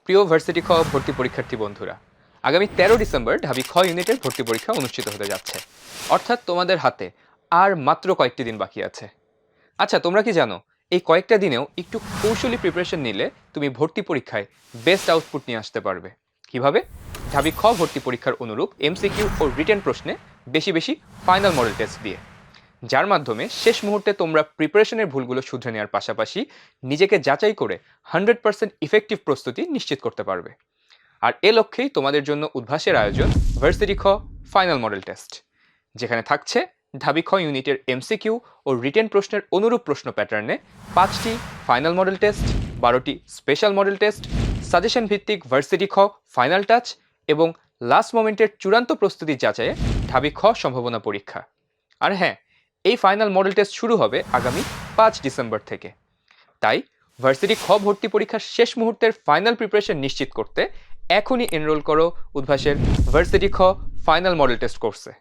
প্রিয় ভার্সিটি খ ভর্তি পরীক্ষার্থী বন্ধুরা, আগামী 13 ডিসেম্বর ঢাবি খ ইউনিটের ভর্তি পরীক্ষা অনুষ্ঠিত হতে যাচ্ছে। অর্থাৎ তোমাদের হাতে আর মাত্র কয়েকটি দিন বাকি আছে। আচ্ছা, তোমরা কি জানো এই কয়েকটা দিনেও একটু কৌশলী প্রিপারেশন নিলে তুমি ভর্তি পরীক্ষায় বেস্ট আউটপুট নিয়ে আসতে পারবে। কিভাবে? ঢাবি খ ভর্তি পরীক্ষার অনুরূপ এমসিকিউ ও রিটেন প্রশ্নে বেশি বেশি ফাইনাল মডেল টেস্ট দিয়ে, যার মাধ্যমে শেষ মুহূর্তে তোমরা প্রিপারেশনের ভুলগুলো শুধরে নেওয়ার পাশাপাশি নিজেকে যাচাই করে 100% ইফেক্টিভ প্রস্তুতি নিশ্চিত করতে পারবে। আর এ লক্ষ্যেই তোমাদের জন্য উদ্ভাসের আয়োজন ভার্সিটি খ ফাইনাল মডেল টেস্ট, যেখানে থাকছে ঢাবি খ ইউনিটের এমসিকিউ ও রিটেন প্রশ্নের অনুরূপ প্রশ্ন প্যাটার্নে 5টি ফাইনাল মডেল টেস্ট, 12টি স্পেশাল মডেল টেস্ট, সাজেশন ভিত্তিক ভার্সিটি খ ফাইনাল টাচ এবং লাস্ট মোমেন্টের চূড়ান্ত প্রস্তুতি যাচাইয়ে ঢাবি খ সম্ভাবনা পরীক্ষা। আর হ্যাঁ, এই ফাইনাল মডেল টেস্ট শুরু হবে আগামী 5 ডিসেম্বর থেকে। তাই ভার্সিটি খ ভর্তি পরীক্ষার শেষ মুহূর্তের ফাইনাল প্রিপারেশন নিশ্চিত করতে এখনই এনরোল করো উদ্ভাসের ভার্সিটি খ ফাইনাল মডেল টেস্ট কোর্সে।